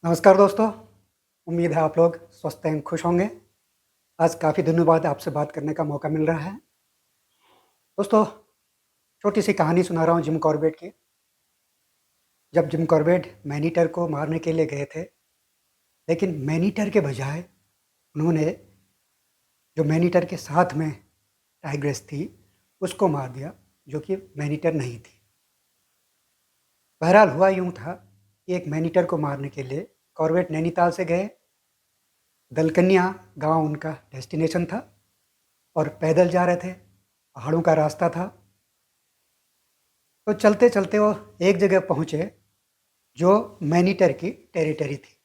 नमस्कार दोस्तों। उम्मीद है आप लोग स्वस्थ हैं, खुश होंगे। आज काफ़ी दिनों बाद आपसे बात करने का मौका मिल रहा है। दोस्तों, छोटी सी कहानी सुना रहा हूँ जिम कॉर्बेट की। जब जिम कॉर्बेट मैनीटर को मारने के लिए गए थे, लेकिन मैनीटर के बजाय उन्होंने जो मैनीटर के साथ में टाइग्रेस थी, उसको मार दिया, जो कि मैनीटर नहीं थी। बहरहाल हुआ यूँ था कि एक मैनीटर को मारने के लिए कॉर्बेट नैनीताल से गए। दलकन्या गाँव उनका डेस्टिनेशन था और पैदल जा रहे थे, पहाड़ों का रास्ता था। तो चलते चलते वो एक जगह पहुँचे जो मैनीटर की टेरिटरी थी,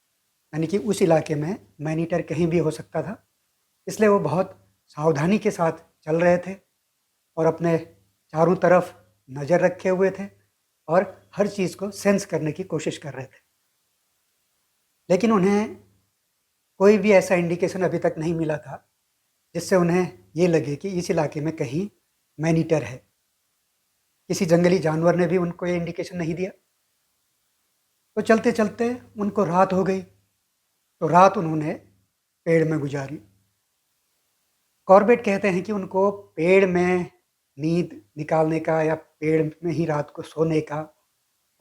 यानी कि उस इलाके में मैनीटर कहीं भी हो सकता था। इसलिए वो बहुत सावधानी के साथ चल रहे थे और अपने चारों तरफ नज़र रखे हुए थे और हर चीज़ को सेंस करने की कोशिश कर रहे थे। लेकिन उन्हें कोई भी ऐसा इंडिकेशन अभी तक नहीं मिला था जिससे उन्हें ये लगे कि इस इलाके में कहीं मैनीटर है। किसी जंगली जानवर ने भी उनको ये इंडिकेशन नहीं दिया। तो चलते चलते उनको रात हो गई। तो रात उन्होंने पेड़ में गुजारी। कॉर्बेट कहते हैं कि उनको पेड़ में नींद निकालने का या पेड़ में ही रात को सोने का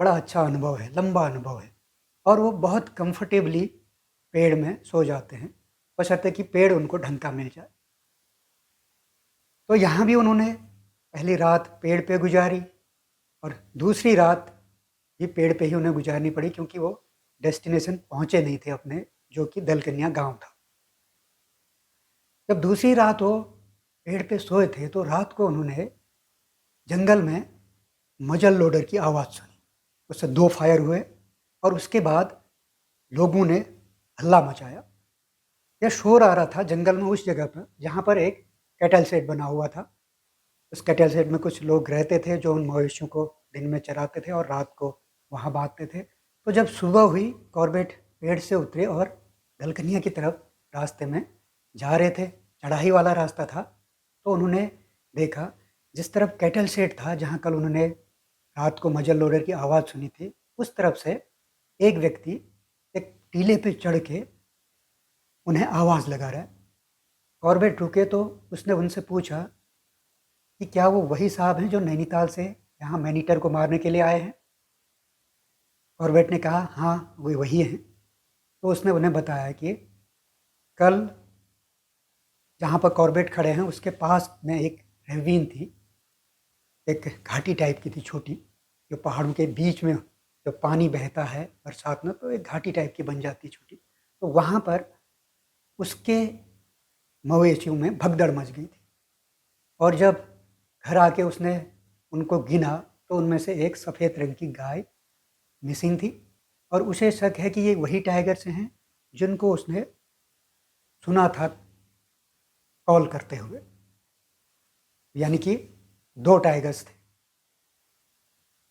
बड़ा अच्छा अनुभव है, लंबा अनुभव है, और वो बहुत कंफर्टेबली पेड़ में सो जाते हैं, बशर्ते कि पेड़ उनको ढंग का मिल जाए। तो यहाँ भी उन्होंने पहली रात पेड़ पे गुजारी और दूसरी रात भी पेड़ पे ही उन्हें गुजारनी पड़ी, क्योंकि वो डेस्टिनेशन पहुँचे नहीं थे अपने, जो कि दलकन्या गाँव था। जब दूसरी रात वो पेड़ पे सोए थे, तो रात को उन्होंने जंगल में मजल लोडर की आवाज़ सुनी। उससे 2 फायर हुए और उसके बाद लोगों ने हल्ला मचाया। यह शोर आ रहा था जंगल में उस जगह पर जहाँ पर एक कैटल शेड बना हुआ था। उस कैटल शेड में कुछ लोग रहते थे जो उन मवेशियों को दिन में चराते थे और रात को वहाँ बाँधते थे। तो जब सुबह हुई, कॉर्बेट पेड़ से उतरे और दलकनिया की तरफ रास्ते में जा रहे थे। चढ़ाई वाला रास्ता था। तो उन्होंने देखा, जिस तरफ कैटल शेड था जहाँ कल उन्होंने रात को मजल लोडर की आवाज़ सुनी थी, उस तरफ से एक व्यक्ति एक टीले पे चढ़ के उन्हें आवाज़ लगा रहा है। कॉर्बेट रुके तो उसने उनसे पूछा कि क्या वो वही साहब हैं जो नैनीताल से यहाँ मैनीटर को मारने के लिए आए हैं? कॉर्बेट ने कहा, हाँ, वो वही हैं। तो उसने उन्हें बताया कि कल जहाँ पर कॉर्बेट खड़े हैं उसके पास में एक रेविन थी, एक घाटी टाइप की थी छोटी, जो पहाड़ों के बीच में जो पानी बहता है बरसात में, तो एक घाटी टाइप की बन जाती है छोटी। तो वहाँ पर उसके मवेशियों में भगदड़ मच गई थी और जब घर आके उसने उनको गिना तो उनमें से एक सफ़ेद रंग की गाय मिसिंग थी और उसे शक है कि ये वही टाइगर्स हैं जिनको उसने सुना था कॉल करते हुए, यानी कि 2 टाइगर्स थे।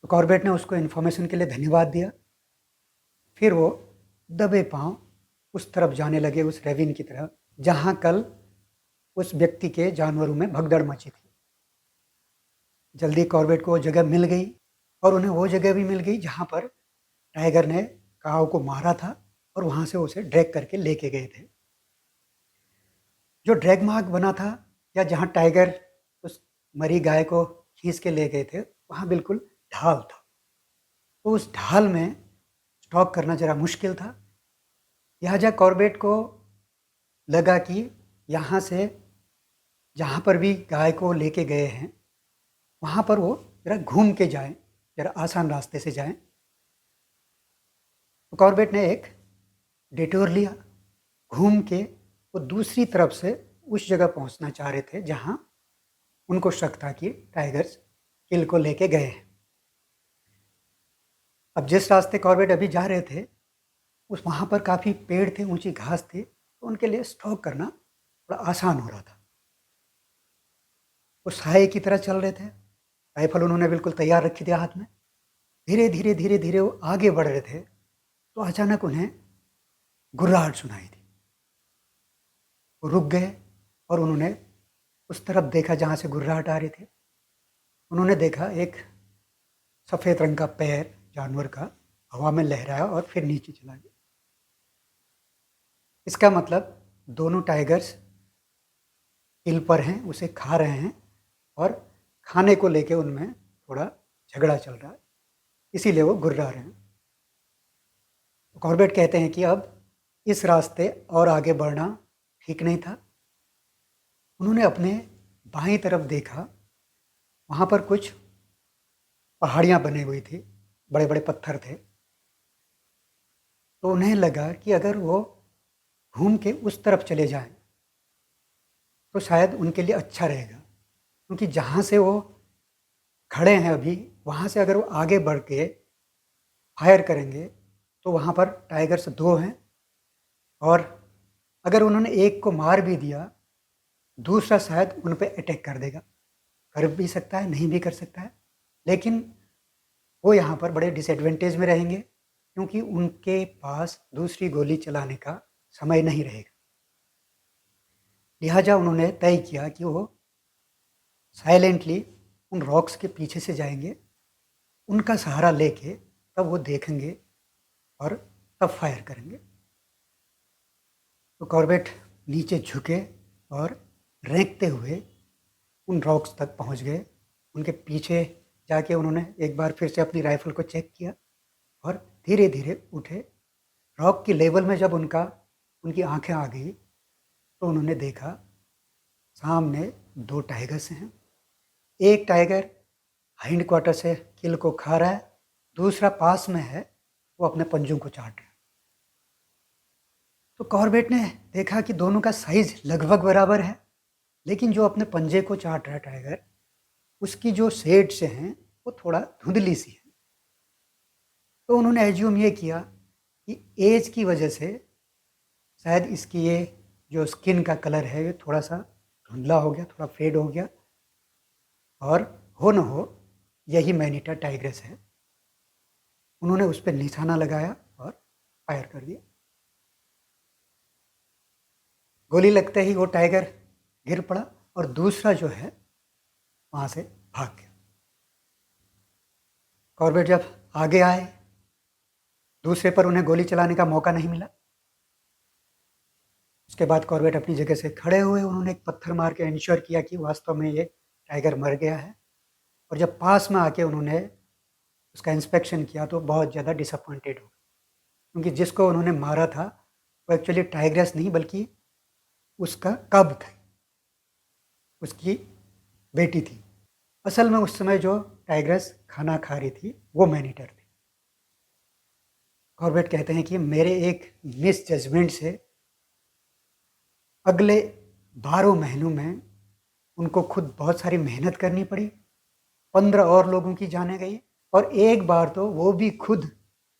तो कॉर्बेट ने उसको इन्फॉर्मेशन के लिए धन्यवाद दिया। फिर वो दबे पाँव उस तरफ जाने लगे, उस रेविन की तरफ जहाँ कल उस व्यक्ति के जानवरों में भगदड़ मची थी। जल्दी कॉर्बेट को वो जगह मिल गई और उन्हें वो जगह भी मिल गई जहाँ पर टाइगर ने काऊ को मारा था और वहाँ से उसे ड्रैग करके लेके गए थे। जो ड्रैग मार्क बना था या जहाँ टाइगर उस मरी गाय को खींच के ले गए थे, वहाँ बिल्कुल ढाल था। तो उस ढाल में स्टॉक करना ज़रा मुश्किल था। लिहाजा कॉर्बेट को लगा कि यहाँ से जहाँ पर भी गाय को लेके गए हैं, वहाँ पर वो ज़रा घूम के जाएँ, ज़रा आसान रास्ते से जाएँ। तो कॉर्बेट ने एक डिटूर लिया, घूम के वो दूसरी तरफ से उस जगह पहुँचना चाह रहे थे जहाँ उनको शक था कि टाइगर्स किल को लेके गए हैं। अब जिस रास्ते कॉर्बेट अभी जा रहे थे, उस वहाँ पर काफ़ी पेड़ थे, ऊँची घास थी, तो उनके लिए स्टॉक करना थोड़ा आसान हो रहा था। वो साए की तरह चल रहे थे, राइफ़ल उन्होंने बिल्कुल तैयार रखी थी हाथ में। धीरे-धीरे, धीरे-धीरे वो आगे बढ़ रहे थे, तो अचानक उन्हें गुर्राहट सुनाई दी। वो रुक गए और उन्होंने उस तरफ देखा जहाँ से गुर्राहट आ रही थी। उन्होंने देखा एक सफ़ेद रंग का पैर जानवर का हवा में लहराया और फिर नीचे चला गया। इसका मतलब दोनों टाइगर्स किल पर हैं, उसे खा रहे हैं और खाने को लेके उनमें थोड़ा झगड़ा चल रहा है, इसीलिए वो गुर्रा रहे हैं। कॉर्बेट कहते हैं कि अब इस रास्ते और आगे बढ़ना ठीक नहीं था। उन्होंने अपने बाईं तरफ देखा, वहाँ पर कुछ पहाड़ियाँ बनी हुई थी, बड़े बड़े पत्थर थे। तो उन्हें लगा कि अगर वो घूम के उस तरफ चले जाएं तो शायद उनके लिए अच्छा रहेगा, क्योंकि जहाँ से वो खड़े हैं अभी, वहाँ से अगर वो आगे बढ़ के फायर करेंगे तो वहाँ पर टाइगर्स दो हैं, और अगर उन्होंने एक को मार भी दिया, दूसरा शायद उन पे अटैक कर देगा। कर भी सकता है, नहीं भी कर सकता है, लेकिन वो यहाँ पर बड़े डिसएडवांटेज में रहेंगे, क्योंकि उनके पास दूसरी गोली चलाने का समय नहीं रहेगा। लिहाजा उन्होंने तय किया कि वो साइलेंटली उन रॉक्स के पीछे से जाएंगे, उनका सहारा लेके तब वो देखेंगे और तब फायर करेंगे। तो कॉर्बेट नीचे झुके और रेंकते हुए उन रॉक्स तक पहुंच गए। उनके पीछे जाके उन्होंने एक बार फिर से अपनी राइफल को चेक किया और धीरे धीरे उठे। रॉक की लेवल में जब उनकी आंखें आ गई तो उन्होंने देखा सामने दो टाइगर्स हैं। एक टाइगर हाइंड क्वार्टर से किल को खा रहा है, दूसरा पास में है, वो अपने पंजों को चाट रहा है। तो कॉर्बेट ने देखा कि दोनों का साइज लगभग बराबर है, लेकिन जो अपने पंजे को चाट रहा है टाइगर, उसकी जो शेड्स हैं वो थोड़ा धुंधली सी है। तो उन्होंने एज्यूम ये किया कि एज की वजह से शायद इसकी ये जो स्किन का कलर है ये थोड़ा सा धुंधला हो गया, थोड़ा फेड हो गया, और हो न हो यही मैनीटा टाइग्रेस है। उन्होंने उस पर निशाना लगाया और फायर कर दिया। गोली लगते ही वो टाइगर गिर पड़ा और दूसरा जो है वहाँ से भाग गया। कॉर्बेट जब आगे आए, दूसरे पर उन्हें गोली चलाने का मौका नहीं मिला। उसके बाद कॉर्बेट अपनी जगह से खड़े हुए, उन्होंने एक पत्थर मार के इंश्योर किया कि वास्तव में ये टाइगर मर गया है। और जब पास में आके उन्होंने उसका इंस्पेक्शन किया तो बहुत ज़्यादा डिसअपॉइंटेड हो, क्योंकि जिसको उन्होंने मारा था वो एक्चुअली टाइग्रेस नहीं बल्कि उसका कब था, उसकी बेटी थी। असल में उस समय जो टाइग्रेस खाना खा रही थी वो मैनीटर थी। कॉर्बेट कहते हैं कि मेरे एक मिस जजमेंट से अगले 12 महीनों में उनको खुद बहुत सारी मेहनत करनी पड़ी, 15 और लोगों की जानें गई, और एक बार तो वो भी खुद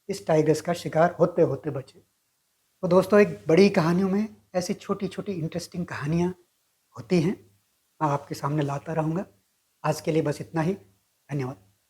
इस टाइगर्स का शिकार होते होते बचे। तो दोस्तों, एक बड़ी कहानियों में ऐसी छोटी छोटी इंटरेस्टिंग कहानियाँ होती हैं, मैं आपके सामने लाता रहूँगा। आज के लिए बस इतना ही। धन्यवाद।